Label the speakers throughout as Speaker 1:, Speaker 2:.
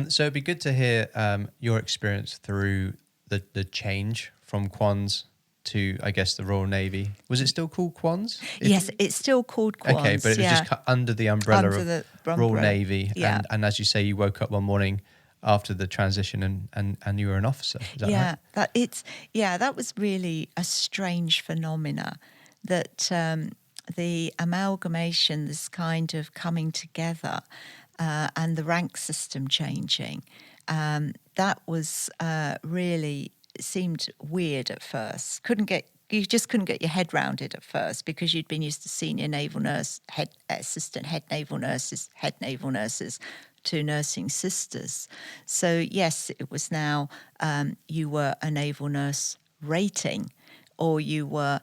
Speaker 1: So it'd be good to hear your experience through the change from QARNNS to, I guess, the Royal Navy. Was it still called QARNNS?
Speaker 2: Yes, it's still called QARNNS.
Speaker 1: Okay, but it was just under the umbrella of Royal Navy.
Speaker 2: Yeah.
Speaker 1: And as you say, you woke up one morning after the transition and you were an officer. Is that right?
Speaker 2: That was really a strange phenomena, that the amalgamation, this kind of coming together, and the rank system changing, that was really seemed weird at first. You just couldn't get your head round it at first, because you'd been used to senior naval nurse, assistant head naval nurses, to nursing sisters. So yes, it was now you were a naval nurse rating, or you were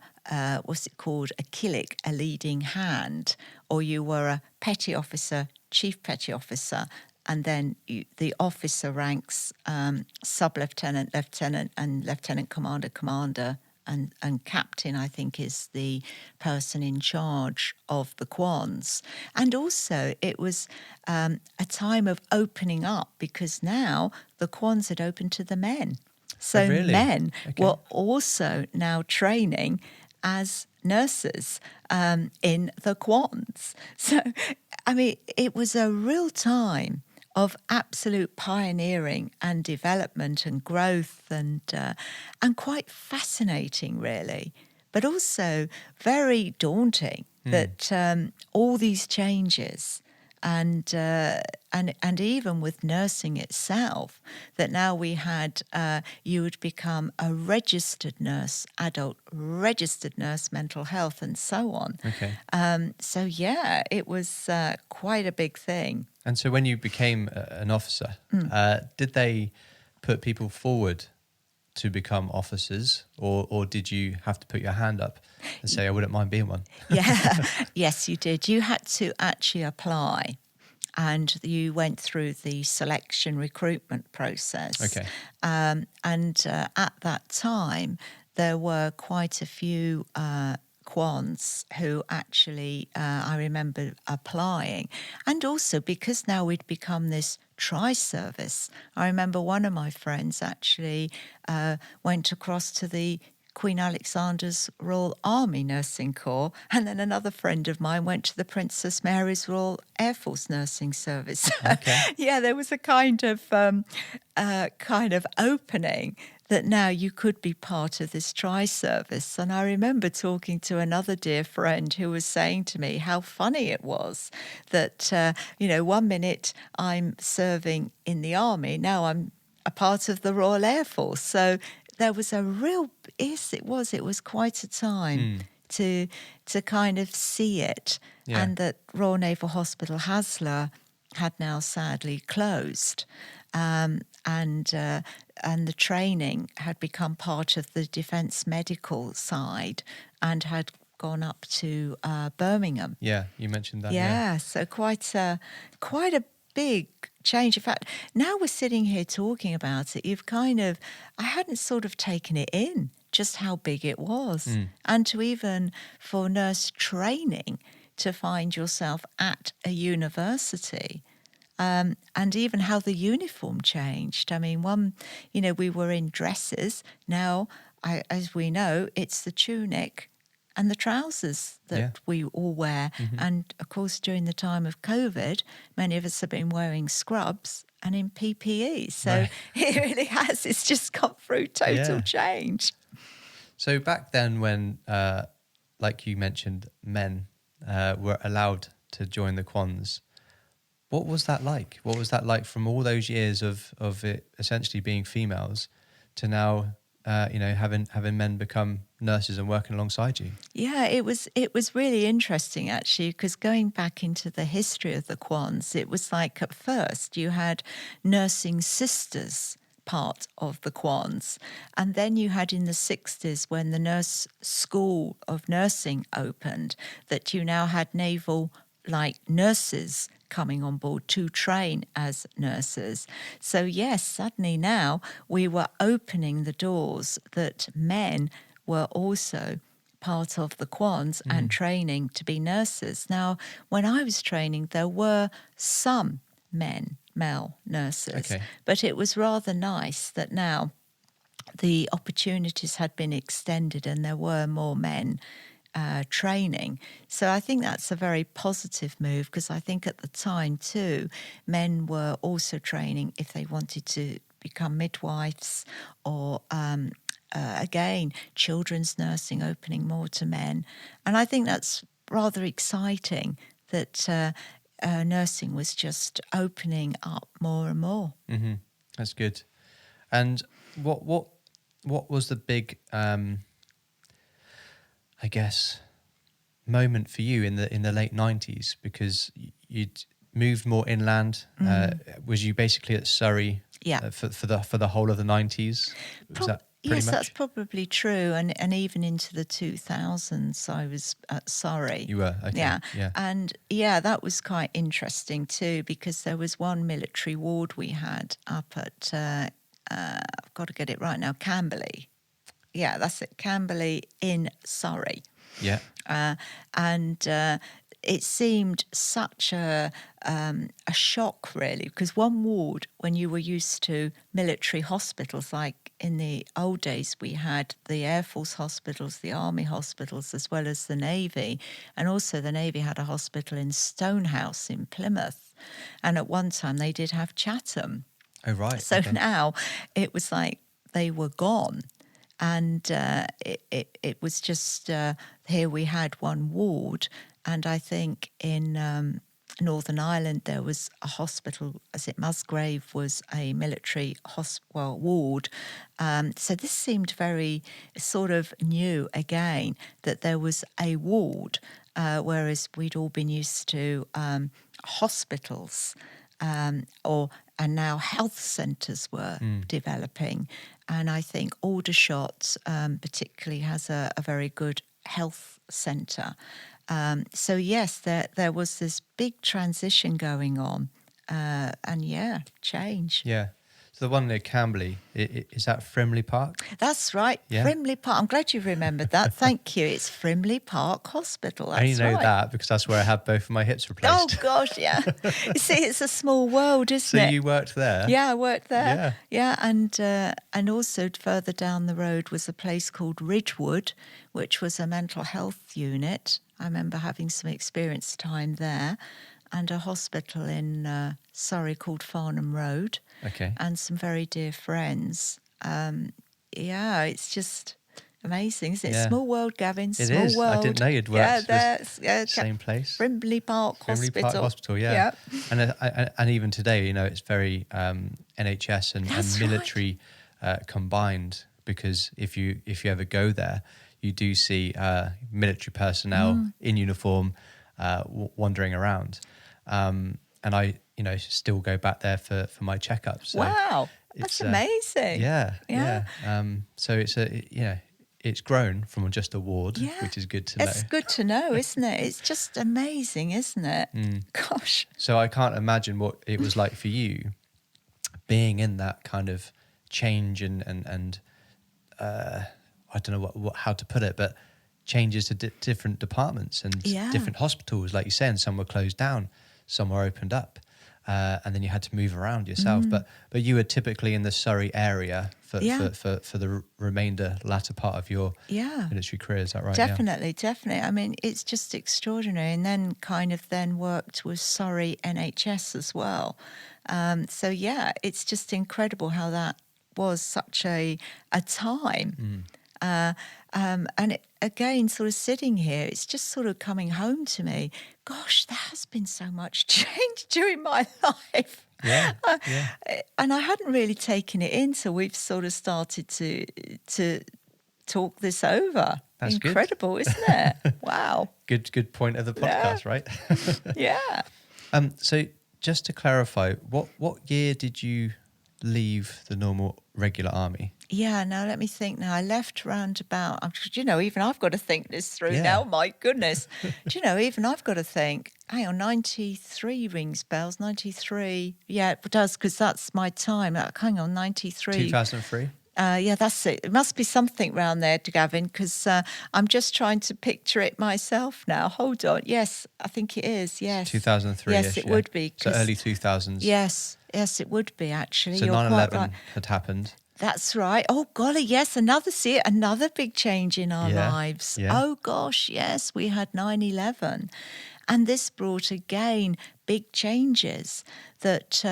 Speaker 2: what's it called, a killick, a leading hand, or you were a petty officer, chief petty officer, and then the officer ranks sub-lieutenant, lieutenant, and lieutenant commander, commander, and captain, I think, is the person in charge of the QARNNS. And also it was a time of opening up, because now the QARNNS had opened to the men. So men were also now training as nurses in the QARNNS. So, I mean, it was a real time of absolute pioneering and development and growth, and quite fascinating, really, but also very daunting that all these changes. And even with nursing itself, that now we had, you would become a registered nurse, adult registered nurse, mental health, and so on.
Speaker 1: Okay.
Speaker 2: So yeah, it was quite a big thing.
Speaker 1: And so when you became an officer, did they put people forward to become officers, or did you have to put your hand up and say, I wouldn't mind being one?
Speaker 2: Yeah, yes, you did. You had to actually apply, and you went through the selection recruitment process.
Speaker 1: Okay.
Speaker 2: And at that time, there were quite a few QARNNS who actually, I remember applying. And also because now we'd become this tri-service. I remember one of my friends actually went across to the Queen Alexander's Royal Army Nursing Corps, and then another friend of mine went to the Princess Mary's Royal Air Force Nursing Service.
Speaker 1: Okay.
Speaker 2: Yeah, there was a kind of opening that now you could be part of this tri-service. And I remember talking to another dear friend who was saying to me how funny it was that, 1 minute I'm serving in the army, now I'm a part of the Royal Air Force. So there was a real, it was quite a time to kind of see it.
Speaker 1: Yeah.
Speaker 2: And that Royal Naval Hospital Haslar had now sadly closed. And the training had become part of the defence medical side and had gone up to Birmingham.
Speaker 1: Yeah, you mentioned that.
Speaker 2: Yeah, so quite a big change. In fact, now we're sitting here talking about it, I hadn't sort of taken it in, just how big it was. And to even for nurse training, to find yourself at a university. And even how the uniform changed. I mean, we were in dresses. Now, as we know, it's the tunic and the trousers that we all wear. Mm-hmm. And, of course, during the time of COVID, many of us have been wearing scrubs and in PPE. So it really has. It's just got through total change.
Speaker 1: So back then when, like you mentioned, men were allowed to join the QARNNS, what was that like? What was that like from all those years of it essentially being females to now, having men become nurses and working alongside you? Yeah,
Speaker 2: it was really interesting actually, because going back into the history of the QARNNS, it was like at first you had nursing sisters part of the QARNNS, and then you had in the 60s when the nurse school of nursing opened, that you now had naval nurses coming on board to train as nurses. So yes, suddenly now we were opening the doors that men were also part of the QARNNS and training to be nurses. Now, when I was training, there were some male nurses.
Speaker 1: Okay.
Speaker 2: But it was rather nice that now the opportunities had been extended and there were more men training. So I think that's a very positive move, because I think at the time too, men were also training if they wanted to become midwives, or again, children's nursing opening more to men. And I think that's rather exciting that nursing was just opening up more and more.
Speaker 1: Mm-hmm. That's good. And what was the big, I guess, moment for you in the late 90s? Because you'd moved more inland. Was you basically at Surrey?
Speaker 2: Yeah.
Speaker 1: For the whole of the 90s? Was that pretty
Speaker 2: yes,
Speaker 1: much?
Speaker 2: that's probably true. And even into the 2000s, I was at Surrey.
Speaker 1: You were, okay.
Speaker 2: Yeah. And yeah, that was quite interesting too, because there was one military ward we had up at, I've got to get it right now, Camberley. Yeah, that's it, Camberley in Surrey.
Speaker 1: Yeah.
Speaker 2: And it seemed such a shock, really, because one ward, when you were used to military hospitals, like in the old days, we had the Air Force hospitals, the Army hospitals, as well as the Navy. And also the Navy had a hospital in Stonehouse in Plymouth. And at one time they did have Chatham.
Speaker 1: Oh, right.
Speaker 2: So
Speaker 1: okay.
Speaker 2: now it was like they were gone. And it was just, here we had one ward. And I think in Northern Ireland there was a hospital, as it Musgrave was a military ward. So this seemed very sort of new again, that there was a ward, whereas we'd all been used to hospitals. And now health centres were developing. And I think Aldershot particularly has a very good health centre. So yes, there was this big transition going on. And yeah, change.
Speaker 1: Yeah. So the one near Camberley, is that Frimley Park?
Speaker 2: That's right,
Speaker 1: Yeah.
Speaker 2: Frimley Park. I'm glad you remembered that. Thank you. It's Frimley Park Hospital. That's
Speaker 1: I only know
Speaker 2: right.
Speaker 1: that because that's where I had both of my hips
Speaker 2: Oh
Speaker 1: replaced.
Speaker 2: gosh, yeah. You see, it's a small world, isn't
Speaker 1: So
Speaker 2: it?
Speaker 1: you worked there?
Speaker 2: Yeah, I worked there. Yeah, and also further down the road was a place called Ridgewood, which was a mental health unit. I remember having some experience time there, and a hospital in Surrey called Farnham Road.
Speaker 1: Okay.
Speaker 2: And some very dear friends. Yeah, it's just amazing, isn't it?
Speaker 1: Yeah.
Speaker 2: Small world, Gavin.
Speaker 1: It
Speaker 2: Small
Speaker 1: is.
Speaker 2: world.
Speaker 1: I didn't know you'd worked
Speaker 2: Same
Speaker 1: place.
Speaker 2: Frimley Park
Speaker 1: Frimley
Speaker 2: Hospital.
Speaker 1: Park Hospital, yeah. And even today, it's very NHS and military combined, because if you ever go there, you do see military personnel in uniform wandering around. And I, still go back there for my checkups. So
Speaker 2: wow, that's amazing.
Speaker 1: Yeah. So it's grown from just a ward, which is good to know.
Speaker 2: It's good to know, isn't it? It's just amazing, isn't it? Gosh.
Speaker 1: So I can't imagine what it was like for you being in that kind of change and I don't know how to put it, but changes to different departments and different hospitals, like you say, and some were closed down, some were opened up. And then you had to move around yourself, but you were typically in the Surrey area for the latter part of your military career. Is that right?
Speaker 2: Definitely. I mean, it's just extraordinary. And then then worked with Surrey NHS as well. So yeah, it's just incredible how that was such a time. And again, sort of sitting here, it's just sort of coming home to me. Gosh, there has been so much change during my life.
Speaker 1: Yeah.
Speaker 2: And I hadn't really taken it in, so we've sort of started to talk this over.
Speaker 1: That's
Speaker 2: incredible, isn't it? Wow.
Speaker 1: Good point of the podcast, right?
Speaker 2: Yeah.
Speaker 1: So just to clarify, what year did you leave the normal regular army?
Speaker 2: Yeah, now let me think. Now I left round about, even I've got to think this through now. My goodness. Even I've got to think, hang on, 93 rings bells, 93. Yeah, it does, because that's my time. Hang on, 93.
Speaker 1: 2003?
Speaker 2: Yeah, that's it. It must be something round there, Gavin, because I'm just trying to picture it myself now. Hold on. Yes, I think it is. Yes.
Speaker 1: 2003-ish,
Speaker 2: Yes, it
Speaker 1: yeah.
Speaker 2: would be.
Speaker 1: So
Speaker 2: 'Cause-
Speaker 1: early 2000s.
Speaker 2: Yes, yes, it would be, actually.
Speaker 1: So
Speaker 2: You're quite right.
Speaker 1: 9/11 had happened.
Speaker 2: That's right. Oh, golly, yes, another big change in our
Speaker 1: Yeah,
Speaker 2: lives.
Speaker 1: yeah.
Speaker 2: Oh, gosh, yes, we had 9/11. And this brought, again, big changes that,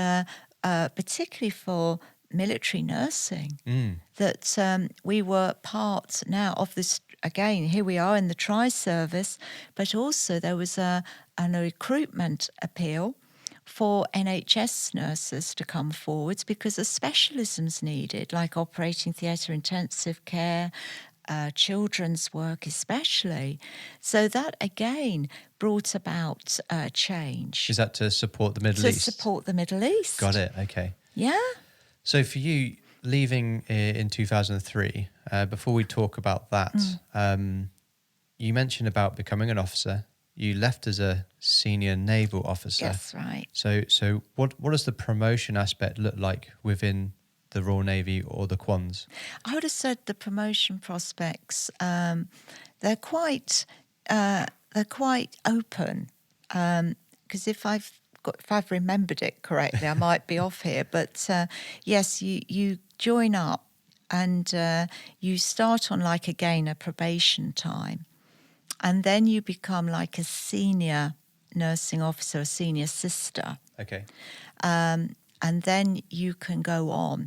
Speaker 2: particularly for military nursing, that we were part now of this. Again, here we are in the tri-service, but also there was a recruitment appeal for NHS nurses to come forwards because of specialisms needed, like operating theatre, intensive care, children's work especially. So that, again, brought about change.
Speaker 1: Is that to support the Middle
Speaker 2: To
Speaker 1: East?
Speaker 2: support the Middle East.
Speaker 1: Got it, okay.
Speaker 2: Yeah.
Speaker 1: So for you, leaving in 2003, before we talk about that, you mentioned about becoming an officer. You left as a senior naval officer.
Speaker 2: That's right.
Speaker 1: So what does the promotion aspect look like within the Royal Navy or the QARNNS?
Speaker 2: I would have said the promotion prospects, they're quite open. Because if I've remembered it correctly, I might be off here. But yes, you join up and you start on, like, again, a probation time. And then you become like a senior nursing officer, a senior sister.
Speaker 1: Okay.
Speaker 2: And then you can go on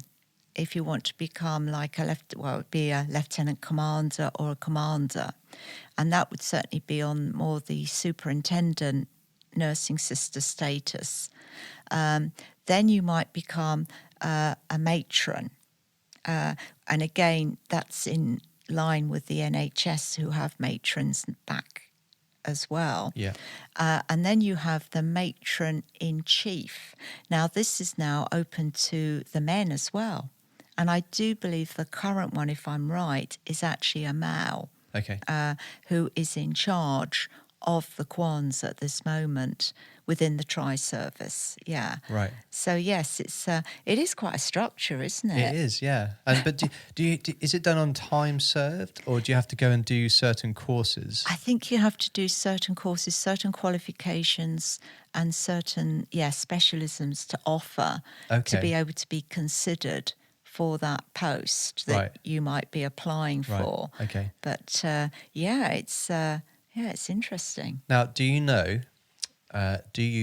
Speaker 2: if you want to become like it would be a lieutenant commander or a commander. And that would certainly be on more the superintendent nursing sister status. Then you might become a matron. And again, that's in line with the NHS, who have matrons back as well.
Speaker 1: Yeah.
Speaker 2: And then you have the matron in chief. Now, this is now open to the men as well. And I do believe the current one, if I'm right, is actually a male.
Speaker 1: Okay.
Speaker 2: Who is in charge of the QARNNS at this moment within the tri-service. Yeah.
Speaker 1: Right.
Speaker 2: So yes, it is quite a structure, isn't it?
Speaker 1: It is, yeah. But is it done on time served, or do you have to go and do certain courses?
Speaker 2: I think you have to do certain courses, certain qualifications, and certain specialisms to offer to be able to be considered for that post that you might be applying for.
Speaker 1: Okay.
Speaker 2: But it's interesting.
Speaker 1: Now, do you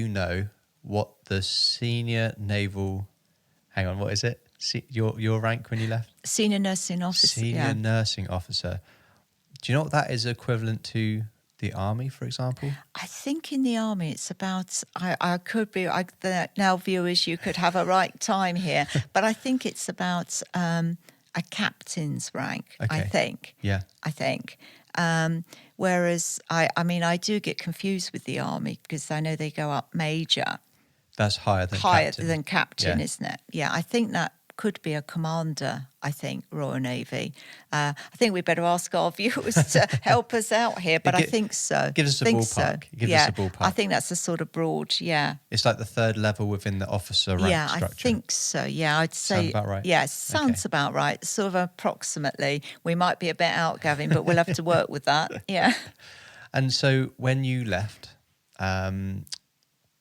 Speaker 1: know what the senior naval? Hang on, what is it? Your rank when you left?
Speaker 2: Senior nursing officer.
Speaker 1: Senior nursing officer. Do you know what that is equivalent to the army, for example?
Speaker 2: I think in the army it's about. I could be. Now, viewers, you could have a right time here, but I think it's about a captain's rank.
Speaker 1: Okay.
Speaker 2: I think.
Speaker 1: Yeah.
Speaker 2: I think. Whereas I do get confused with the army because I know they go up major.
Speaker 1: That's higher than
Speaker 2: captain,
Speaker 1: yeah.
Speaker 2: Isn't it? Yeah, I think that could be a commander, I think, Royal Navy. I think we better ask our viewers to help us out here, but I think so.
Speaker 1: Give us a ballpark.
Speaker 2: So.
Speaker 1: Give us a ballpark.
Speaker 2: I think that's a sort of broad,
Speaker 1: It's like the third level within the officer rank structure.
Speaker 2: I think so. Yeah, I'd say.
Speaker 1: Sound about right?
Speaker 2: Yeah, sounds about right. Sort of approximately. We might be a bit out, Gavin, but we'll have to work with that. Yeah.
Speaker 1: And so when you left,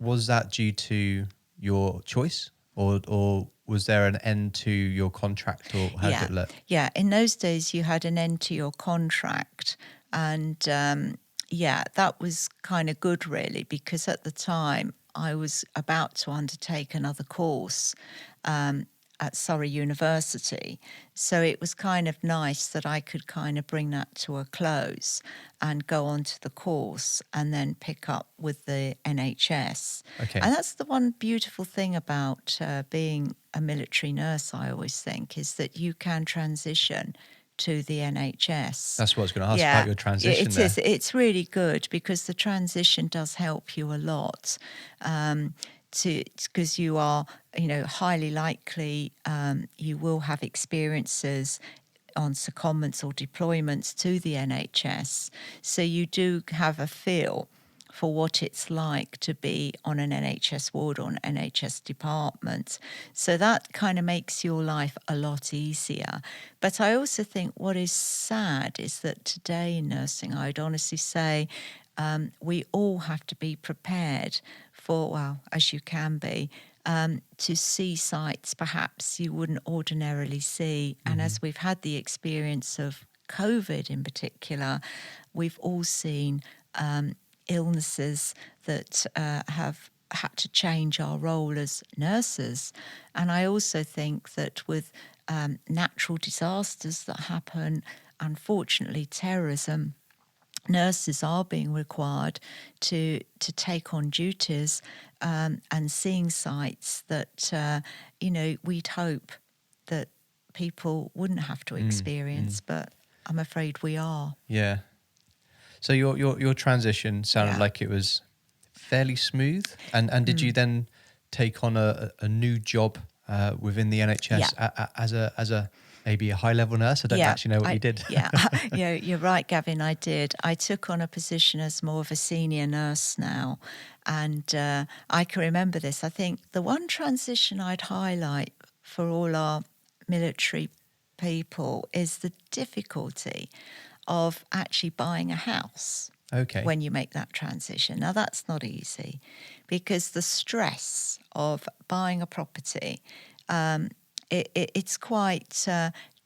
Speaker 1: was that due to your choice, or was there an end to your contract, or how did it look?
Speaker 2: Yeah, in those days you had an end to your contract, and that was kind of good, really, because at the time I was about to undertake another course at Surrey University. So it was kind of nice that I could kind of bring that to a close and go on to the course and then pick up with the NHS.
Speaker 1: Okay.
Speaker 2: And that's the one beautiful thing about being a military nurse, I always think, is that you can transition to the NHS.
Speaker 1: That's what I was going to ask about your transition.
Speaker 2: It is. It's really good because the transition does help you a lot. Because you are, highly likely you will have experiences on secondments or deployments to the NHS. So you do have a feel for what it's like to be on an NHS ward or an NHS department. So that kind of makes your life a lot easier. But I also think what is sad is that today in nursing, I'd honestly say we all have to be prepared for, well, as you can be, to see sites perhaps you wouldn't ordinarily see. And as we've had the experience of COVID in particular, we've all seen illnesses that have had to change our role as nurses. And I also think that with natural disasters that happen, unfortunately, terrorism, nurses are being required to take on duties and seeing sites that, we'd hope that people wouldn't have to experience, but I'm afraid we are.
Speaker 1: Yeah. So your transition sounded like it was fairly smooth, and did you then take on a new job within the NHS as a maybe a high level nurse? I don't actually know what you did.
Speaker 2: You're right, Gavin. I did. I took on a position as more of a senior nurse now, and I can remember this. I think the one transition I'd highlight for all our military people is the difficulty of actually buying a house.
Speaker 1: Okay.
Speaker 2: When you make that transition. Now, that's not easy because the stress of buying a property, it's quite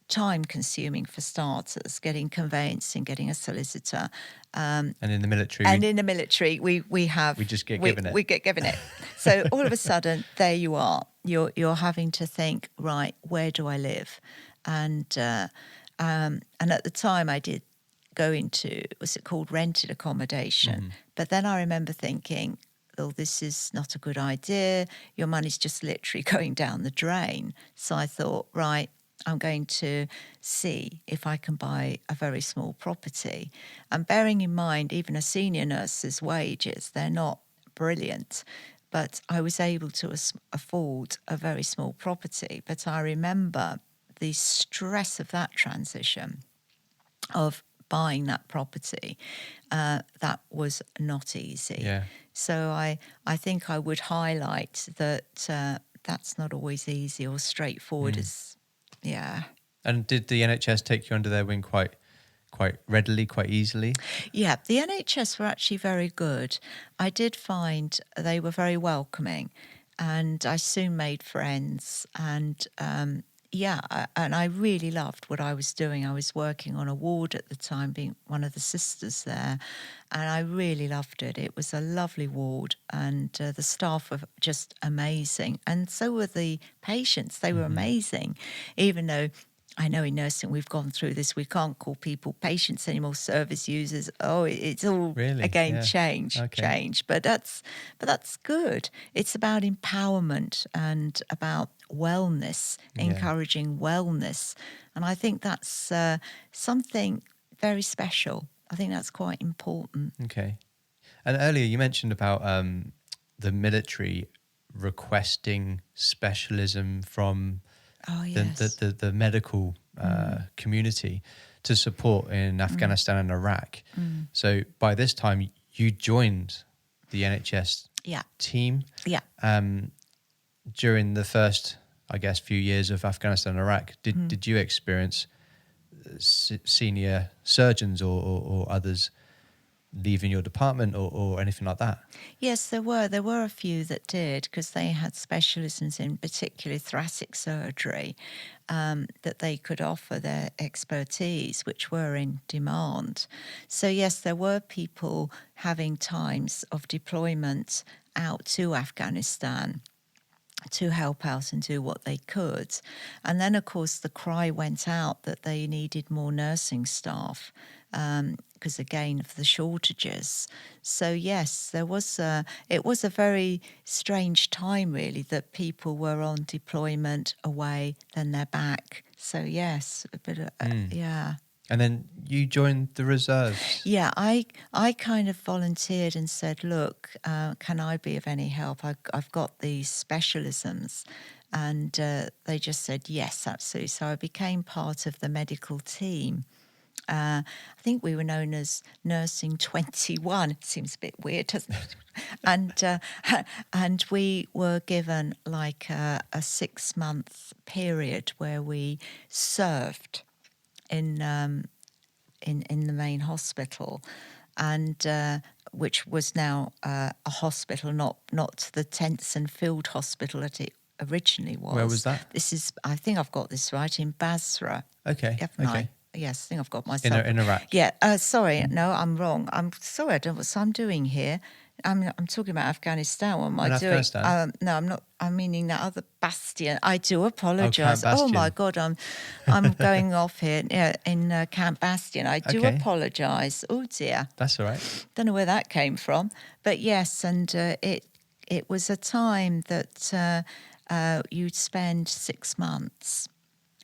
Speaker 2: time consuming for starters, getting conveyancing, getting a solicitor.
Speaker 1: And in the military?
Speaker 2: We
Speaker 1: just get given it.
Speaker 2: We get given it. So all of a sudden, there you are. You're having to think, right, where do I live? And at the time I did go into, was it called rented accommodation? But then I remember thinking, oh, this is not a good idea. Your money's just literally going down the drain. So I thought, right, I'm going to see if I can buy a very small property. And bearing in mind, even a senior nurse's wages, they're not brilliant. But I was able to afford a very small property. But I remember the stress of that transition of buying that property, that was not easy.
Speaker 1: Yeah.
Speaker 2: So I think I would highlight that that's not always easy or straightforward as,
Speaker 1: And did the NHS take you under their wing quite readily, quite easily?
Speaker 2: Yeah, the NHS were actually very good. I did find they were very welcoming, and I soon made friends. And and I really loved what I was doing. I was working on a ward at the time, being one of the sisters there, and I really loved it. It was a lovely ward, and the staff were just amazing, and so were the patients. They were amazing, even though I know in nursing we've gone through this. We can't call people patients anymore, service users. Oh, it's all
Speaker 1: really?
Speaker 2: Change. But that's good. It's about empowerment and about wellness, encouraging wellness, and I think that's something very special. I think that's quite important.
Speaker 1: Okay. And earlier you mentioned about the military requesting specialism from the medical community to support in Afghanistan and Iraq. So by this time, you joined the NHS team.
Speaker 2: Yeah.
Speaker 1: During the first, I guess, few years of Afghanistan and Iraq, did you experience senior surgeons or others leaving your department or anything like that?
Speaker 2: Yes, there were a few that did, because they had specialisms in particularly thoracic surgery that they could offer their expertise, which were in demand. So yes, there were people having times of deployment out to Afghanistan to help out and do what they could. And then, of course, the cry went out that they needed more nursing staff because, again, of the shortages. So, yes, it was a very strange time, really, that people were on deployment away, then they're back. So, yes, a bit of, yeah.
Speaker 1: And then you joined the reserves.
Speaker 2: Yeah, I kind of volunteered and said, look, can I be of any help? I've got these specialisms. And they just said, yes, absolutely. So I became part of the medical team. I think we were known as Nursing 21. It seems a bit weird, doesn't it? And we were given like a 6-month period where we served in the main hospital, and which was now a hospital, not the tents and field hospital that it originally was.
Speaker 1: Where was that?
Speaker 2: This is, I think I've got this right, in Basra.
Speaker 1: Okay.
Speaker 2: Haven't
Speaker 1: Okay.
Speaker 2: I? Yes, I think I've got myself.
Speaker 1: In Iraq.
Speaker 2: Yeah. Sorry, no, I'm wrong. I'm sorry. I don't know what I'm doing here. I'm talking about Afghanistan. What am I doing?
Speaker 1: Afghanistan?
Speaker 2: No, I'm not. I'm meaning that other bastion. I do apologise.
Speaker 1: Camp
Speaker 2: Oh my
Speaker 1: Bastion.
Speaker 2: God, I'm going off here. Yeah, in Camp Bastion. I do
Speaker 1: Okay.
Speaker 2: apologise. Oh dear.
Speaker 1: That's all right.
Speaker 2: Don't know where that came from, but yes, and it was a time that you'd spend 6 months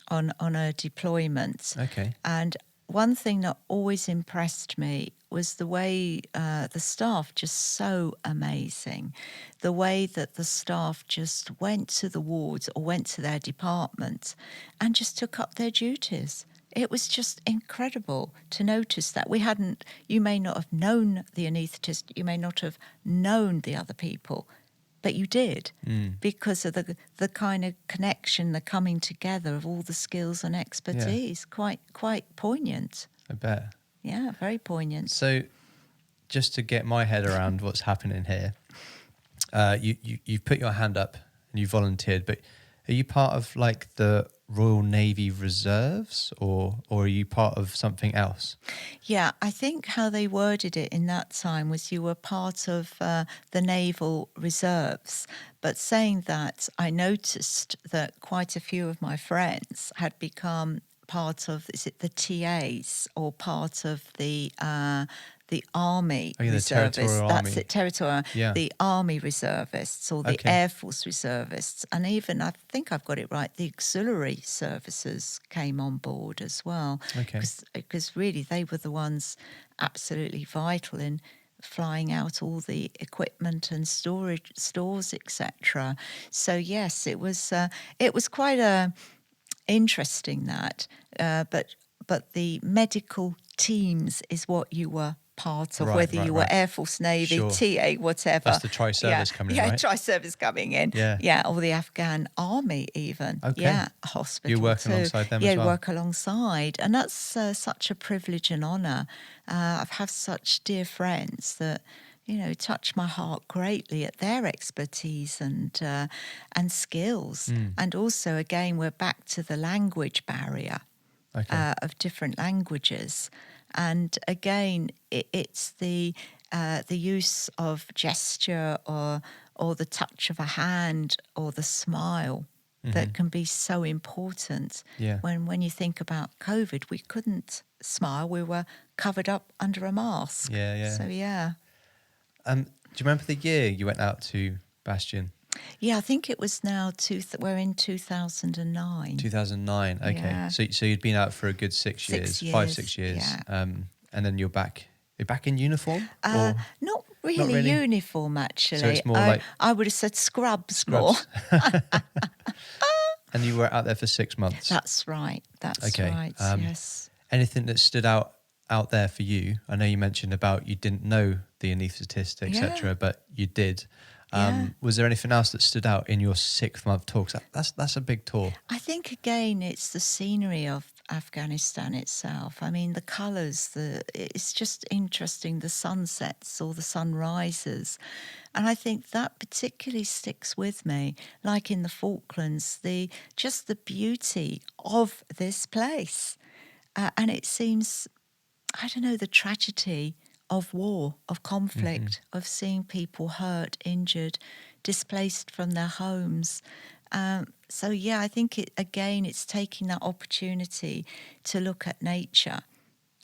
Speaker 2: on a deployment.
Speaker 1: Okay.
Speaker 2: And one thing that always impressed me was the way the staff, just so amazing, the way that the staff just went to the wards or went to their department and just took up their duties. It was just incredible to notice that. You may not have known the anaesthetist, you may not have known the other people, but you did, because of the kind of connection, the coming together of all the skills and expertise. Quite poignant.
Speaker 1: I bet.
Speaker 2: Yeah, very poignant.
Speaker 1: So, just to get my head around what's happening here, you've put your hand up and you volunteered, but are you part of like the Royal Navy Reserves, or are you part of something else?
Speaker 2: Yeah, I think how they worded it in that time was you were part of the Naval Reserves. But saying that, I noticed that quite a few of my friends had become part of, is it the TAs, or part of the Army
Speaker 1: Oh, yeah, the
Speaker 2: Reservists.
Speaker 1: Territorial
Speaker 2: That's
Speaker 1: Army.
Speaker 2: it, Territorial.
Speaker 1: Yeah.
Speaker 2: The Army Reservists, or the
Speaker 1: Okay.
Speaker 2: Air Force Reservists, and even, I think I've got it right, the Auxiliary Services came on board as well.
Speaker 1: Okay.
Speaker 2: Because really they were the ones absolutely vital in flying out all the equipment and stores, etc. So yes, it was quite interesting that, but the medical teams is what you were part of,
Speaker 1: Right,
Speaker 2: whether
Speaker 1: right,
Speaker 2: you were
Speaker 1: right.
Speaker 2: Air Force, Navy,
Speaker 1: Sure.
Speaker 2: TA, whatever.
Speaker 1: That's the tri-service coming in,
Speaker 2: Yeah,
Speaker 1: right?
Speaker 2: tri-service coming in.
Speaker 1: Yeah.
Speaker 2: Or the Afghan army even.
Speaker 1: Okay.
Speaker 2: Yeah, hospital
Speaker 1: You work
Speaker 2: too.
Speaker 1: alongside them
Speaker 2: yeah,
Speaker 1: as well?
Speaker 2: you work alongside. And that's such a privilege and honour. I've had such dear friends that, touch my heart greatly at their expertise and skills. And also, again, we're back to the language barrier.
Speaker 1: Okay.
Speaker 2: Of different languages, and again, it's the use of gesture or the touch of a hand or the smile that can be so important.
Speaker 1: Yeah.
Speaker 2: When you think about COVID, we couldn't smile; we were covered up under a mask.
Speaker 1: Yeah.
Speaker 2: So yeah.
Speaker 1: Do you remember the year you went out to Bastion?
Speaker 2: Yeah, I think it was now we're in 2009.
Speaker 1: 2009. Okay.
Speaker 2: Yeah.
Speaker 1: So you'd been out for a good 6 years, 5-6 years.
Speaker 2: Yeah.
Speaker 1: And then you're back in uniform? Or
Speaker 2: Not really uniform, actually.
Speaker 1: So it's more like
Speaker 2: I would have said scrubs. More.
Speaker 1: And you were out there for 6 months.
Speaker 2: That's right. That's
Speaker 1: Okay.
Speaker 2: right. Yes.
Speaker 1: Anything that stood out there for you? I know you mentioned about you didn't know the anaesthetist, etc., but you did. Was there anything else that stood out in your 6-month tour? 'Cause that's a big tour.
Speaker 2: I think, again, it's the scenery of Afghanistan itself. I mean, the colours, it's just interesting, the sunsets or the sunrises. And I think that particularly sticks with me, like in the Falklands, just the beauty of this place. And it seems, I don't know, the tragedy of war, of conflict, of seeing people hurt, injured, displaced from their homes. So, yeah, I think, it's taking that opportunity to look at nature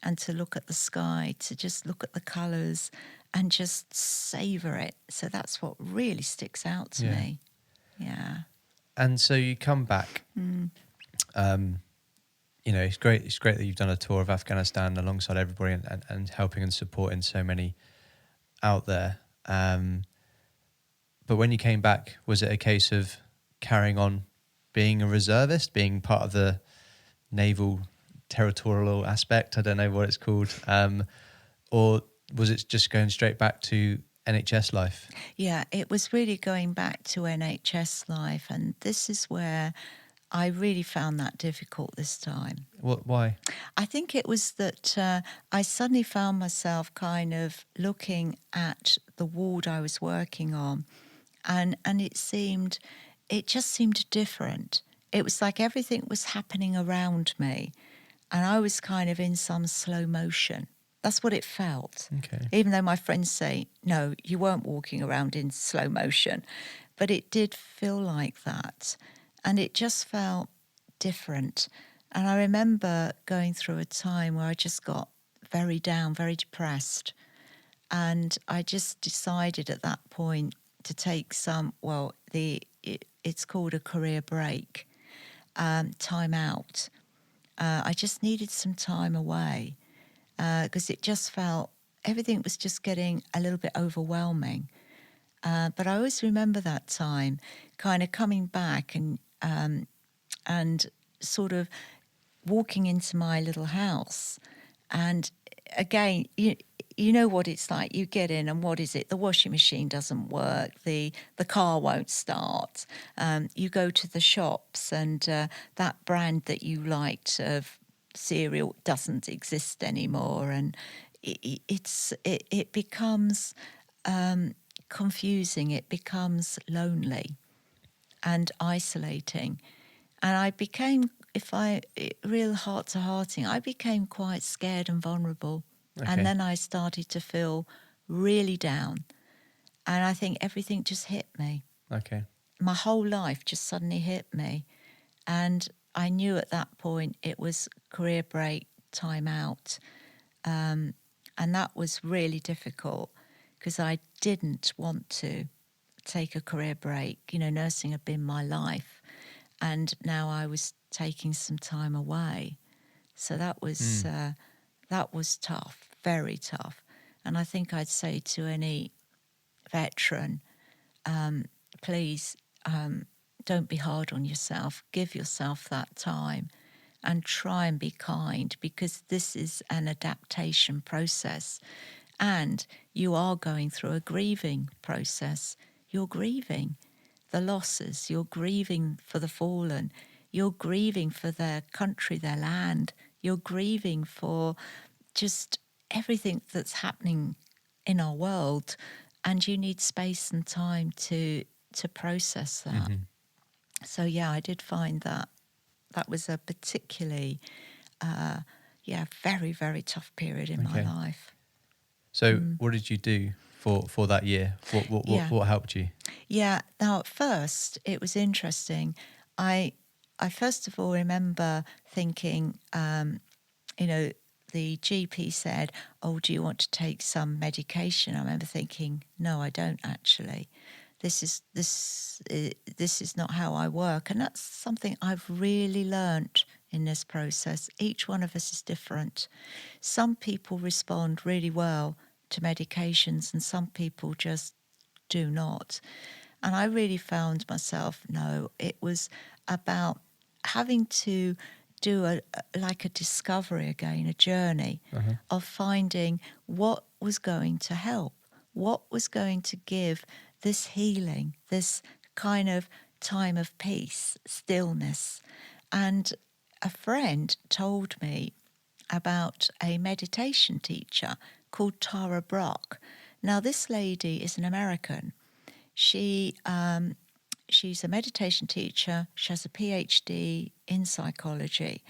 Speaker 2: and to look at the sky, to just look at the colours and just savour it. So that's what really sticks out to me. Yeah.
Speaker 1: And so you come back. It's great. It's great that you've done a tour of Afghanistan alongside everybody and helping and supporting so many out there. But when you came back, was it a case of carrying on being a reservist, being part of the naval territorial aspect. I don't know what it's called. Or was it just going straight back to NHS life?
Speaker 2: Yeah, it was really going back to NHS life. And this is where I really found that difficult this time.
Speaker 1: Why?
Speaker 2: I think it was that I suddenly found myself kind of looking at the ward I was working on, and it just seemed different. It was like everything was happening around me, and I was kind of in some slow motion. That's what it felt.
Speaker 1: Okay.
Speaker 2: Even though my friends say, no, you weren't walking around in slow motion. But it did feel like that. And it just felt different. And I remember going through a time where I just got very down, very depressed. And I just decided at that point to take it's called a career break, time out. I just needed some time away because it just felt everything was just getting a little bit overwhelming. But I always remember that time, kind of coming back and sort of walking into my little house, and again, you know what it's like. You get in, and what is it? The washing machine doesn't work. The car won't start. You go to the shops, and that brand that you liked of cereal doesn't exist anymore, and it becomes confusing. It becomes lonely and isolating, and I became, real heart to hearting, I became quite scared and vulnerable.
Speaker 1: Okay.
Speaker 2: And then I started to feel really down. And I think everything just hit me.
Speaker 1: Okay.
Speaker 2: My whole life just suddenly hit me. And I knew at that point it was career break, time out. And that was really difficult because I didn't want to take a career break. You know, nursing had been my life. And now I was taking some time away. So that was tough, very tough. And I think I'd say to any veteran, please don't be hard on yourself. Give yourself that time and try and be kind, because this is an adaptation process. And you are going through a grieving process. You're grieving the losses. You're grieving for the fallen. You're grieving for their country, their land. You're grieving for just everything that's happening in our world, and you need space and time to process that.
Speaker 1: Mm-hmm.
Speaker 2: So yeah, I did find that was a particularly very, very tough period in my
Speaker 1: Okay.
Speaker 2: life.
Speaker 1: So what did you do for that year? What helped you?
Speaker 2: Yeah. Now, at first, it was interesting. I first of all remember thinking, the GP said, "Oh, do you want to take some medication?" I remember thinking, "No, I don't actually. This is not how I work." And that's something I've really learnt in this process. Each one of us is different. Some people respond really well to medications, and some people just do not. And I really found myself, no, it was about having to do a discovery again, a journey of finding what was going to help, what was going to give this healing, this kind of time of peace, stillness. And a friend told me about a meditation teacher called Tara Brach. Now, this lady is an American. She's a meditation teacher. She has a PhD in psychology,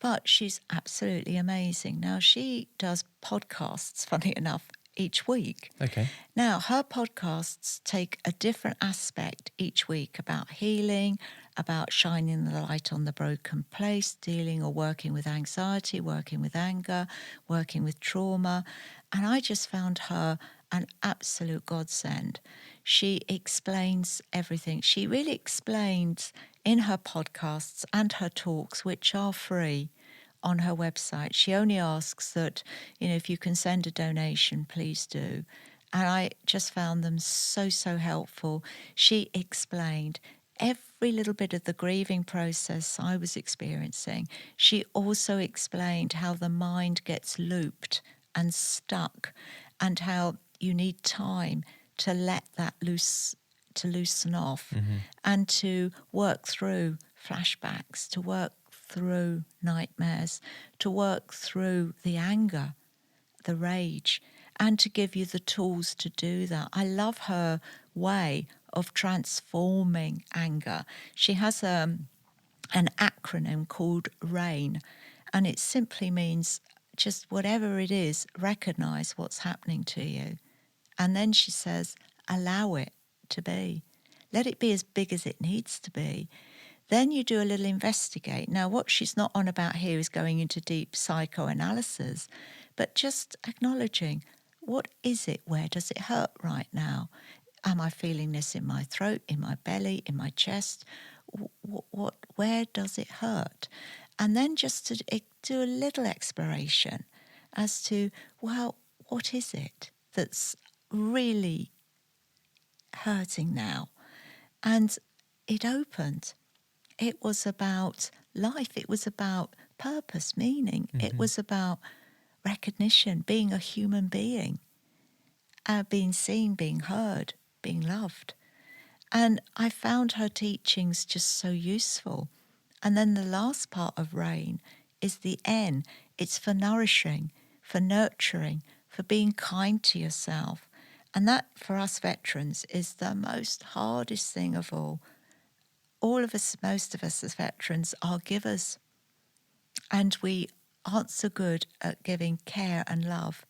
Speaker 2: but she's absolutely amazing. Now, she does podcasts, funny enough, each week.
Speaker 1: Okay.
Speaker 2: Now, her podcasts take a different aspect each week about healing, about shining the light on the broken place, dealing or working with anxiety, working with anger, working with trauma. And I just found her an absolute godsend. She explains everything. She really explains in her podcasts and her talks, which are free on her website. She only asks that, if you can send a donation, please do. And I just found them so, so helpful. She explained every little bit of the grieving process I was experiencing, she also explained how the mind gets looped and stuck, and how you need time to let that to loosen off, and to work through flashbacks, to work through nightmares, to work through the anger, the rage, and to give you the tools to do that. I love her way of transforming anger. She has an acronym called RAIN, and it simply means just whatever it is, recognize what's happening to you. And then she says, allow it to be. Let it be as big as it needs to be. Then you do a little investigate. Now, what she's not on about here is going into deep psychoanalysis, but just acknowledging, what is it? Where does it hurt right now? Am I feeling this in my throat, in my belly, in my chest? Where does it hurt? And then just to do a little exploration as to, well, what is it that's really hurting now? And it opened. It was about life. It was about purpose, meaning. It was about recognition, being a human being, being seen, being heard, being loved. And I found her teachings just so useful. And then the last part of RAIN is the N. It's for nourishing, for nurturing, for being kind to yourself. And that, for us veterans, is the most hardest thing of all. All of us, most of us as veterans, are givers. And we aren't so good at giving care and love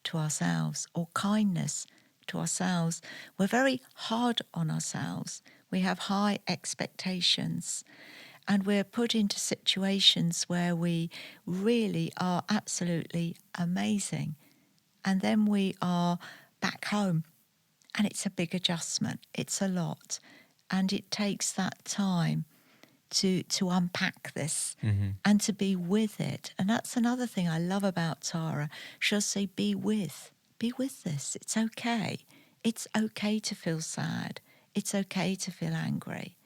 Speaker 2: to ourselves, or kindness to ourselves. We're very hard on ourselves. We have high expectations. And we're put into situations where we really are absolutely amazing. And then we are back home. And it's a big adjustment. It's a lot. And it takes that time to unpack this and to be with it. And that's another thing I love about Tara. She'll say, be with this. It's okay. It's okay to feel sad. It's okay to feel angry.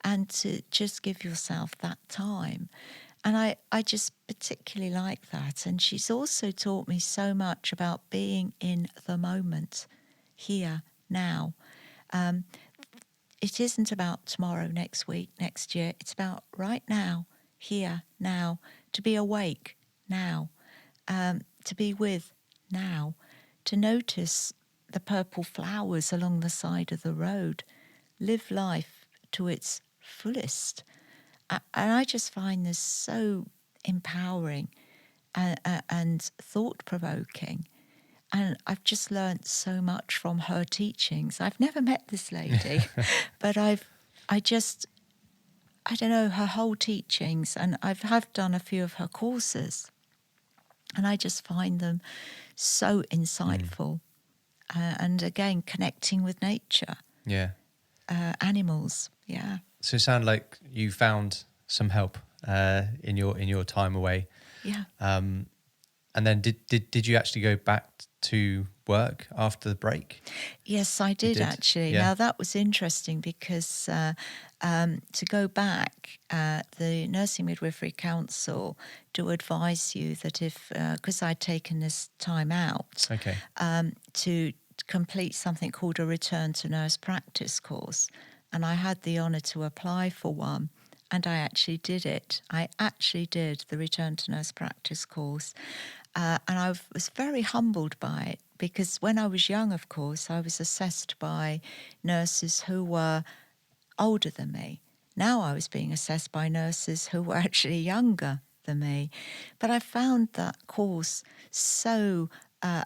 Speaker 2: And to just give yourself that time. And I just particularly like that. And she's also taught me so much about being in the moment, here, now. It isn't about tomorrow, next week, next year. It's about right now, here, now, to be awake now, to be with now, to notice the purple flowers along the side of the road, live life to its fullest. And I just find this so empowering and thought-provoking. And I've just learnt so much from her teachings. I've never met this lady, but I don't know, her whole teachings, and have done a few of her courses, and I just find them so insightful. And again, connecting with nature.
Speaker 1: Yeah.
Speaker 2: Animals, yeah.
Speaker 1: So it sounded like you found some help in your time away.
Speaker 2: Yeah.
Speaker 1: And then did you actually go back to work after the break?
Speaker 2: Yes, I did actually.
Speaker 1: Yeah.
Speaker 2: Now that was interesting because to go back, the Nursing Midwifery Council do advise you that if, because I'd taken this time out,
Speaker 1: Okay.
Speaker 2: To complete something called a Return to Nurse Practice course. And I had the honour to apply for one. And I actually did it. I actually did the Return to Nurse Practice course. And I was very humbled by it because when I was young, of course, I was assessed by nurses who were older than me. Now I was being assessed by nurses who were actually younger than me. But I found that course so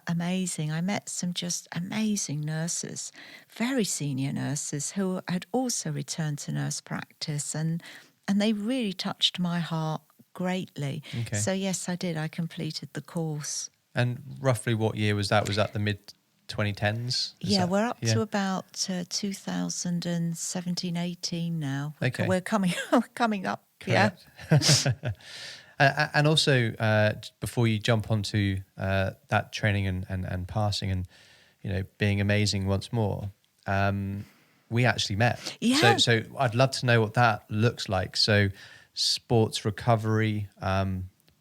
Speaker 2: amazing. I met some just amazing nurses, very senior nurses who had also returned to nurse practice, and they really touched my heart greatly.
Speaker 1: Okay.
Speaker 2: So yes, I did. I completed the course.
Speaker 1: And roughly what year was that? Was that the mid 2010s?
Speaker 2: We're up to about 2017, 18 now.
Speaker 1: Okay.
Speaker 2: We're coming up.
Speaker 1: Correct. And also, before you jump onto that training and passing and, being amazing once more, we actually met.
Speaker 2: Yeah.
Speaker 1: So I'd love to know what that looks like. So sports recovery,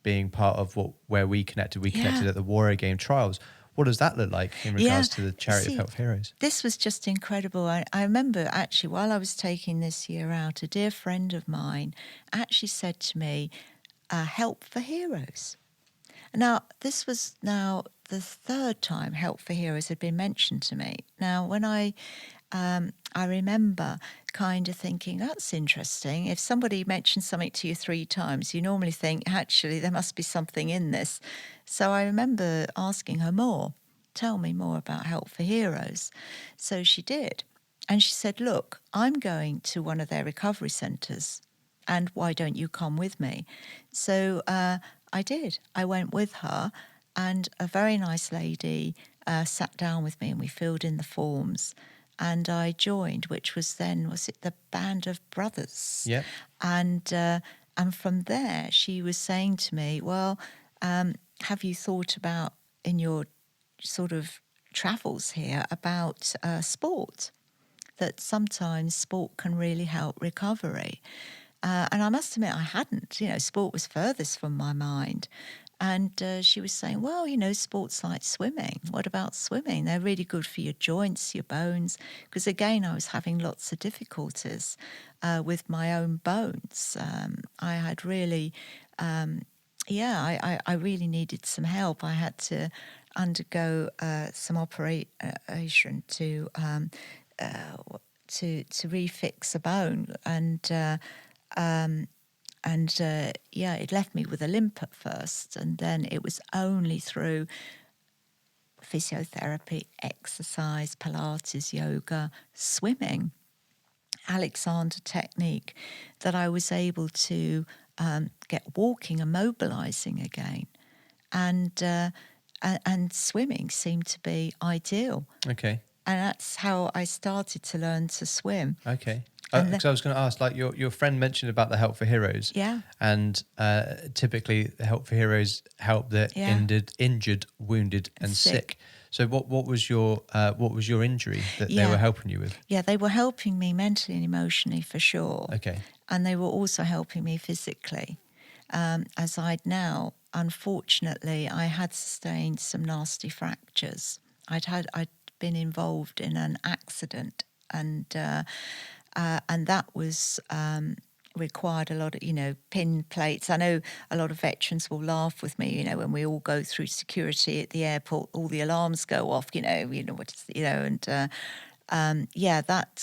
Speaker 1: being part of where we connected. We connected
Speaker 2: Yeah.
Speaker 1: at the Warrior Game trials. What does that look like in
Speaker 2: Yeah.
Speaker 1: regards to the Charity of
Speaker 2: See,
Speaker 1: Help for Heroes?
Speaker 2: this was just incredible. I remember actually while I was taking this year out, a dear friend of mine actually said to me, Help for Heroes. Now, this was now the third time Help for Heroes had been mentioned to me. Now, when I remember kind of thinking, that's interesting. If somebody mentions something to you 3 times, you normally think, actually, there must be something in this. So I remember asking her more, tell me more about Help for Heroes. So she did. And she said, look, I'm going to one of their recovery centres, and why don't you come with me? So I did. I went with her, and a very nice lady sat down with me, and we filled in the forms. And I joined, which was it the Band of Brothers?
Speaker 1: Yeah.
Speaker 2: And from there, she was saying to me, well, have you thought about in your sort of travels here about sport? That sometimes sport can really help recovery. And I must admit, I hadn't. Sport was furthest from my mind. And she was saying, well, sports like swimming. What about swimming? They're really good for your joints, your bones. Because again, I was having lots of difficulties with my own bones. I had really, I really needed some help. I had to undergo some operation to refix a bone, it left me with a limp at first, and then it was only through physiotherapy, exercise, Pilates, yoga, swimming, Alexander technique, that I was able to get walking and mobilising again, and swimming seemed to be ideal.
Speaker 1: Okay.
Speaker 2: And that's how I started to learn to swim.
Speaker 1: Okay.
Speaker 2: And
Speaker 1: Because I was going to ask, like your friend mentioned about the Help for Heroes.
Speaker 2: Yeah.
Speaker 1: And typically, the Help for Heroes help the injured, wounded, and sick. So what was your injury that they were helping you with?
Speaker 2: Yeah, they were helping me mentally and emotionally for sure.
Speaker 1: Okay.
Speaker 2: And they were also helping me physically. As I'd now, unfortunately, I had sustained some nasty fractures. I'd been involved in an accident, and that was required a lot of pin plates. I know a lot of veterans will laugh with me. When we all go through security at the airport, all the alarms go off. That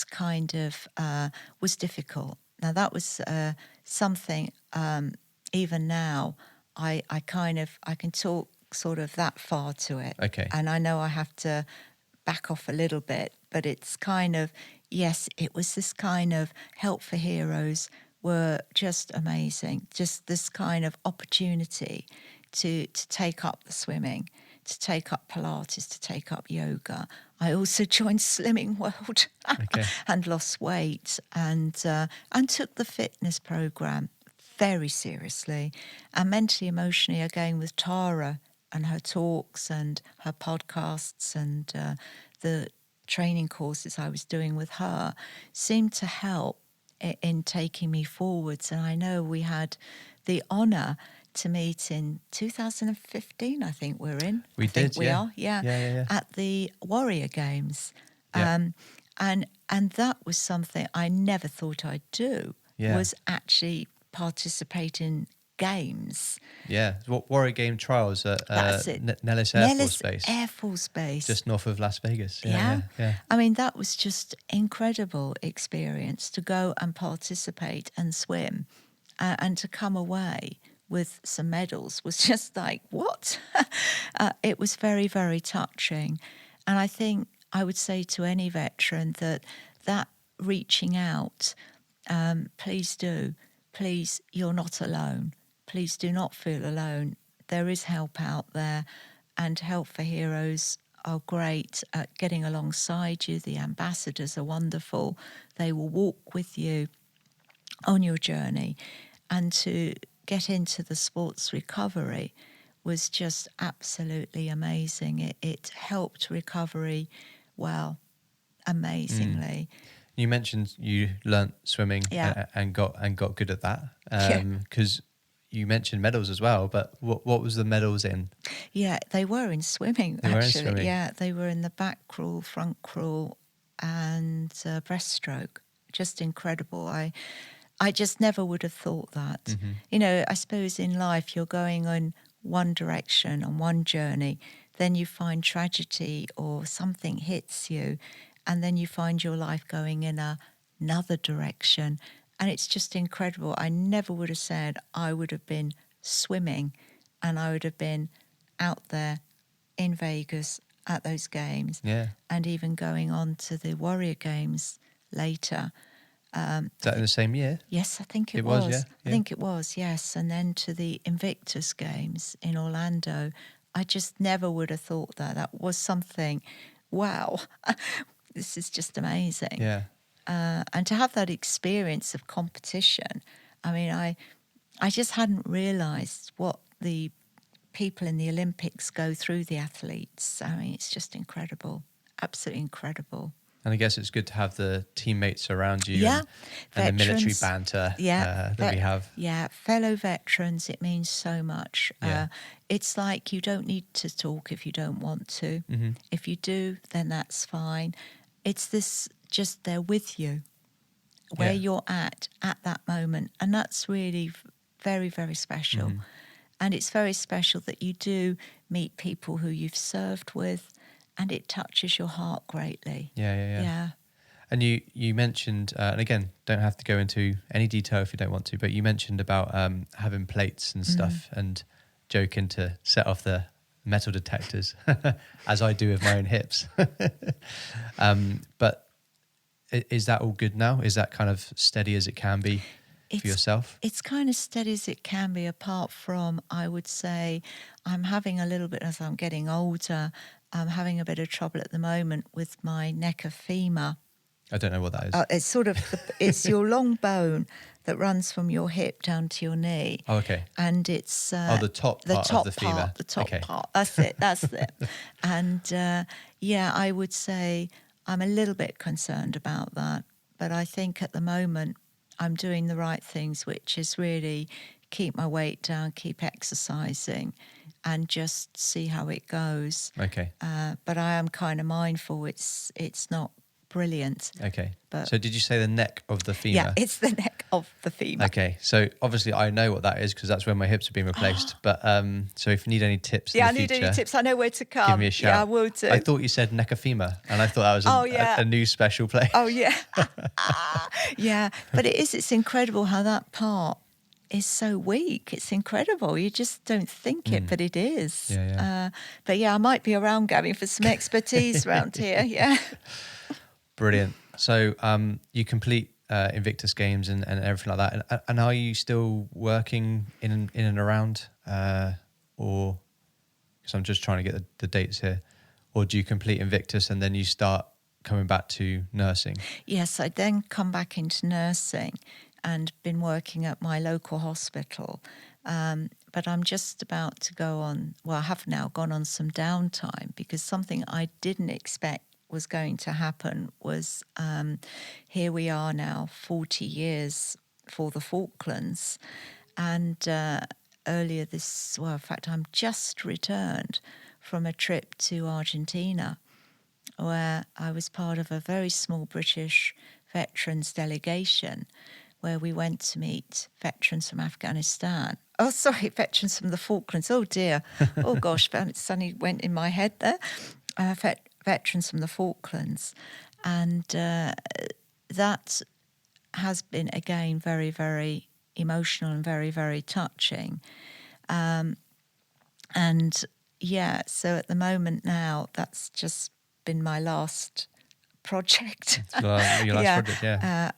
Speaker 2: kind of was difficult. Now that was something. Even now, I can talk sort of that far to it.
Speaker 1: Okay.
Speaker 2: And I know I have to back off a little bit, but it's kind of, yes, it was this kind of Help for Heroes were just amazing. Just this kind of opportunity to take up the swimming, to take up Pilates, to take up yoga. I also joined Slimming World and lost weight, and took the fitness program very seriously, and mentally, emotionally, again with Tara and her talks and her podcasts and the training courses I was doing with her seemed to help in taking me forwards. And I know we had the honour to meet in 2015, I think we're in.
Speaker 1: We did,
Speaker 2: we are, at the Warrior Games.
Speaker 1: Yeah.
Speaker 2: And that was something I never thought I'd do, was actually participate in games.
Speaker 1: Yeah, Warrior Game trials at Nellis
Speaker 2: Air Force Base,
Speaker 1: just north of Las Vegas.
Speaker 2: Yeah. I mean, that was just incredible experience to go and participate and swim, and to come away with some medals was just like, what? It was very, very touching. And I think I would say to any veteran that reaching out, please do. Please, you're not alone. Please do not feel alone. There is help out there, and Help for Heroes are great at getting alongside you. The ambassadors are wonderful. They will walk with you on your journey. And to get into the sports recovery was just absolutely amazing. It helped recovery, well, amazingly.
Speaker 1: You mentioned you learnt swimming
Speaker 2: Yeah.
Speaker 1: and got good at that.
Speaker 2: Yeah.
Speaker 1: Because you mentioned medals as well, but what was the medals in?
Speaker 2: Yeah, they were in swimming,
Speaker 1: They were in
Speaker 2: actually.
Speaker 1: swimming.
Speaker 2: Yeah, they were in the back crawl, front crawl, and breaststroke. Just incredible. I just never would have thought that.
Speaker 1: Hmm.
Speaker 2: You know, I suppose in life you're going on one direction, on one journey, then you find tragedy or something hits you, and then you find your life going in another direction. And it's just incredible. I never would have said I would have been swimming and I would have been out there in Vegas at those games,
Speaker 1: Yeah.
Speaker 2: and even going on to the Warrior Games later.
Speaker 1: Is that in the same year?
Speaker 2: Yes, I think it
Speaker 1: was,
Speaker 2: was. I
Speaker 1: yeah.
Speaker 2: think it was, yes. And then to the Invictus Games in Orlando. I just never would have thought that. That was something, wow, this is just amazing.
Speaker 1: Yeah.
Speaker 2: And to have that experience of competition, I mean, I just hadn't realised what the people in the Olympics go through, the athletes. I mean, it's just incredible, absolutely incredible.
Speaker 1: And I guess it's good to have the teammates around you,
Speaker 2: Yeah,
Speaker 1: and the military
Speaker 2: veterans.
Speaker 1: banter
Speaker 2: Yeah,
Speaker 1: that we have.
Speaker 2: Yeah, fellow veterans, it means so much.
Speaker 1: Yeah.
Speaker 2: It's like you don't need to talk if you don't want to.
Speaker 1: Hmm.
Speaker 2: If you do, then that's fine. It's this, just they're with you where
Speaker 1: Yeah.
Speaker 2: you're at that moment. And that's really very, very special.
Speaker 1: Mhm.
Speaker 2: And it's very special that you do meet people who you've served with, and it touches your heart greatly.
Speaker 1: Yeah.
Speaker 2: Yeah.
Speaker 1: And you mentioned, and again, don't have to go into any detail if you don't want to, but you mentioned about having plates and stuff, and joking to set off the metal detectors, as I do with my own hips. But is that all good now? Is that kind of steady as it can be for yourself?
Speaker 2: It's kind of steady as it can be, apart from, I would say, I'm having a little bit, as I'm getting older, I'm having a bit of trouble at the moment with my neck of femur.
Speaker 1: I don't know what that is.
Speaker 2: It's sort of, it's your long bone that runs from your hip down to your knee.
Speaker 1: Oh, okay.
Speaker 2: And it's...
Speaker 1: the top part of the femur.
Speaker 2: The top
Speaker 1: Okay.
Speaker 2: part, that's it. And yeah, I would say I'm a little bit concerned about that. But I think at the moment I'm doing the right things, which is really keep my weight down, keep exercising, and just see how it goes.
Speaker 1: Okay.
Speaker 2: But I am kind of mindful it's not brilliant.
Speaker 1: Okay.
Speaker 2: But
Speaker 1: So did you say the neck of the femur?
Speaker 2: yeah, it's the neck of the femur.
Speaker 1: Okay. So obviously I know what that is because that's when my hips are being replaced. But so if you need any tips
Speaker 2: Yeah, I
Speaker 1: in the
Speaker 2: need
Speaker 1: future,
Speaker 2: any tips. I know where to come.
Speaker 1: give me a shout.
Speaker 2: Yeah, I will do.
Speaker 1: I thought you said neck of femur, and I thought that was
Speaker 2: Oh, yeah.
Speaker 1: a new special place.
Speaker 2: Oh, yeah. Yeah, but it's incredible how that part is so weak. It's incredible. You just don't think it, but it is.
Speaker 1: Yeah.
Speaker 2: But yeah, I might be around, Gavin, for some expertise around here. Yeah.
Speaker 1: Brilliant. So you complete Invictus Games and everything like that. And are you still working in and around, or because I'm just trying to get the dates here, or do you complete Invictus and then you start coming back to nursing?
Speaker 2: Yes, I then come back into nursing and been working at my local hospital. But I'm just about to go on, well, I have now gone on some downtime, because something I didn't expect was going to happen was here we are now 40 years for the Falklands. And earlier this, well, in fact, I'm just returned from a trip to Argentina, where I was part of a very small British veterans delegation, where we went to meet veterans from Afghanistan. Oh, sorry, veterans from the Falklands. Oh, dear. Oh, gosh, but it suddenly went in my head there. Veterans from the Falklands. And that has been, again, very, very emotional and very, very touching. And, yeah, so at the moment now, that's just been my last project.
Speaker 1: Your last project, yeah.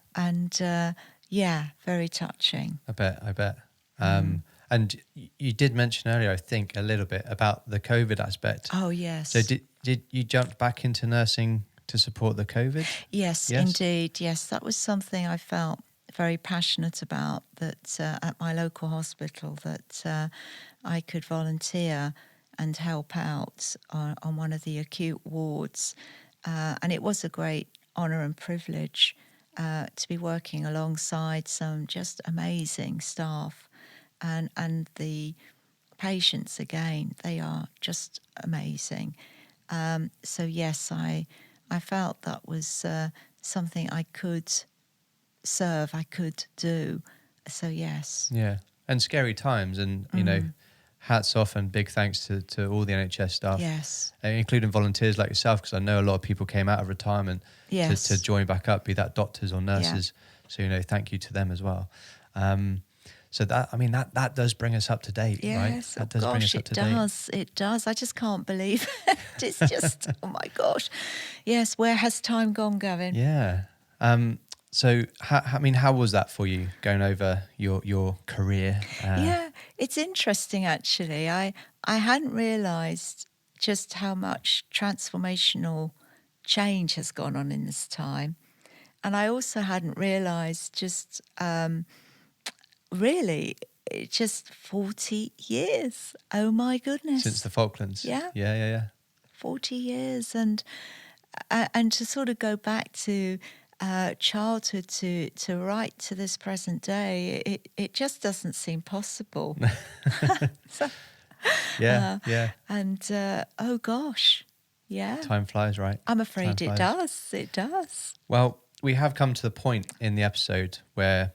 Speaker 2: Yeah, very touching.
Speaker 1: I bet. And you did mention earlier, I think, a little bit about the COVID aspect.
Speaker 2: Oh, yes.
Speaker 1: So did you jump back into nursing to support the COVID?
Speaker 2: Yes, indeed. Yes, that was something I felt very passionate about, that at my local hospital, that I could volunteer and help out on one of the acute wards. And it was a great honour and privilege. to be working alongside some just amazing staff, and the patients again, they are just amazing. So yes, I felt that was something I could serve, I could do. So yes.
Speaker 1: Yeah. And scary times, and hats off and big thanks to all the NHS staff,
Speaker 2: Yes.
Speaker 1: including volunteers like yourself, because I know a lot of people came out of retirement
Speaker 2: Yes.
Speaker 1: to join back up, be that doctors or nurses. So thank you to them as well. So that does bring us up to date, right?
Speaker 2: Yes,
Speaker 1: That does bring us up to date.
Speaker 2: it does. I just can't believe it. It's just, oh my gosh. Yes, where has time gone, Gavin?
Speaker 1: Yeah. So, how was that for you, going over your career?
Speaker 2: Yeah, it's interesting actually. I hadn't realised just how much transformational change has gone on in this time. And I also hadn't realised just really just 40 years. Oh my goodness.
Speaker 1: Since the Falklands.
Speaker 2: Yeah.
Speaker 1: Yeah.
Speaker 2: 40 years, and to sort of go back to childhood to right to this present day, it just doesn't seem possible. So,
Speaker 1: Yeah.
Speaker 2: and oh gosh, yeah,
Speaker 1: Time flies, right?
Speaker 2: I'm afraid
Speaker 1: Time
Speaker 2: it
Speaker 1: flies.
Speaker 2: does. It does.
Speaker 1: Well, we have come to the point in the episode where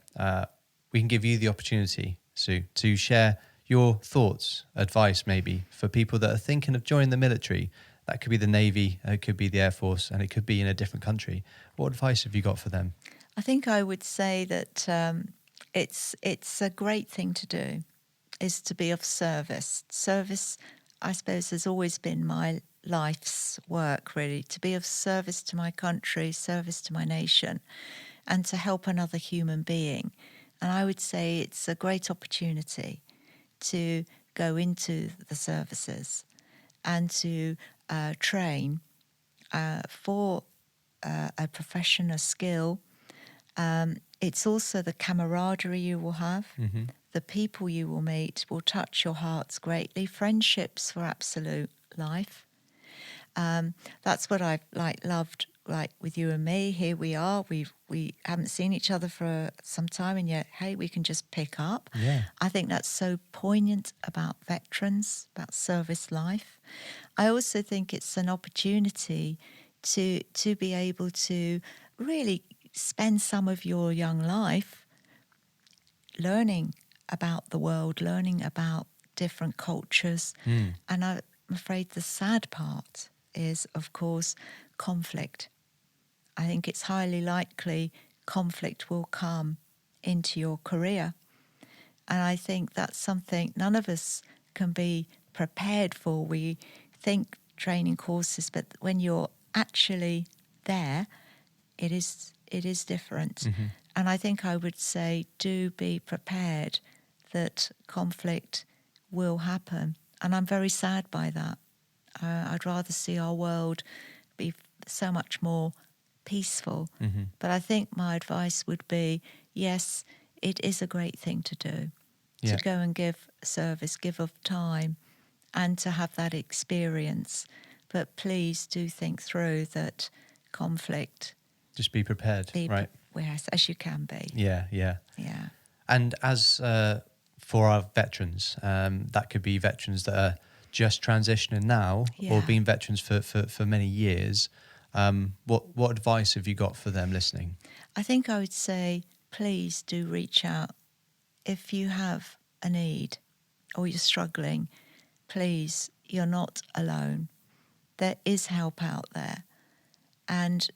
Speaker 1: we can give you the opportunity, Sue, to share your thoughts, advice maybe for people that are thinking of joining the military. That could be the Navy, it could be the Air Force, and it could be in a different country. What advice have you got for them?
Speaker 2: I think I would say that it's a great thing to do, is to be of service. Service, I suppose, has always been my life's work, really, to be of service to my country, service to my nation, and to help another human being. And I would say it's a great opportunity to go into the services and to train for a profession, a skill. It's also the camaraderie you will have.
Speaker 1: Mm-hmm.
Speaker 2: The people you will meet will touch your hearts greatly. Friendships for absolute life. That's what I've loved, like with you and me. Here we are. We haven't seen each other for some time, and yet, hey, we can just pick up.
Speaker 1: Yeah.
Speaker 2: I think that's so poignant about veterans, about service life. I also think it's an opportunity to be able to really spend some of your young life learning about the world, learning about different cultures. And I'm afraid the sad part is, of course, conflict. I think it's highly likely conflict will come into your career. And I think that's something none of us can be prepared for. We think training courses, but when you're actually there, it is different.
Speaker 1: Mm-hmm.
Speaker 2: And I think I would say, do be prepared that conflict will happen. And I'm very sad by that. I'd rather see our world be so much more peaceful.
Speaker 1: Mm-hmm.
Speaker 2: But I think my advice would be, yes, it is a great thing to do,
Speaker 1: Yeah.
Speaker 2: to go and give service, give of time, and to have that experience. But please do think through that conflict.
Speaker 1: Just be prepared, right?
Speaker 2: Yes, as you can be.
Speaker 1: Yeah.
Speaker 2: Yeah.
Speaker 1: And as for our veterans, that could be veterans that are just transitioning now, or
Speaker 2: Yeah.
Speaker 1: been veterans for many years. What advice have you got for them listening?
Speaker 2: I think I would say, please do reach out. If you have a need or you're struggling, please, you're not alone. There is help out there. And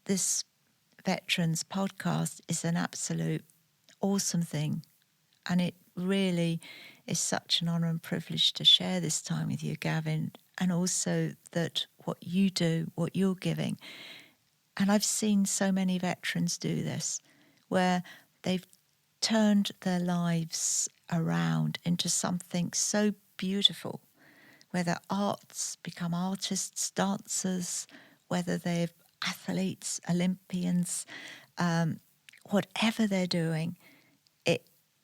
Speaker 2: this Veterans podcast is an absolute awesome thing. And it really is such an honour and privilege to share this time with you, Gavin, and also that what you do, what you're giving. And I've seen so many veterans do this, where they've turned their lives around into something so beautiful, whether arts become artists, dancers, whether they're athletes, Olympians, whatever they're doing,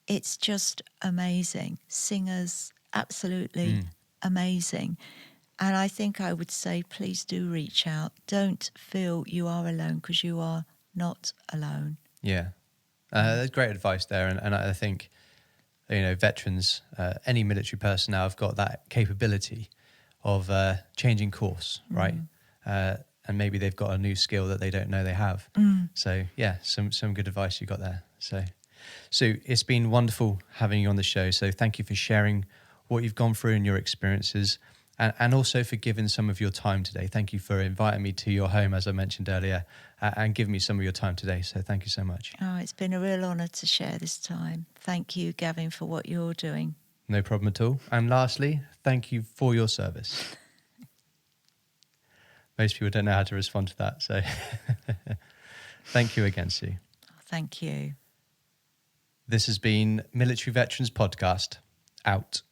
Speaker 2: it's just amazing. Singers, absolutely amazing. And I think I would say, please do reach out. Don't feel you are alone, because you are not alone.
Speaker 1: Yeah. That's great advice there. And I think, veterans, any military personnel have got that capability of changing course, right? And maybe they've got a new skill that they don't know they have. So, yeah, some good advice you got there. So, Sue, it's been wonderful having you on the show. So thank you for sharing what you've gone through and your experiences, and also for giving some of your time today. Thank you for inviting me to your home, as I mentioned earlier, and giving me some of your time today. So thank you so much.
Speaker 2: Oh, it's been a real honour to share this time. Thank you, Gavin, for what you're doing.
Speaker 1: No problem at all. And lastly, thank you for your service. Most people don't know how to respond to that. So thank you again, Sue.
Speaker 2: Thank you.
Speaker 1: This has been Military Veterans Podcast, out.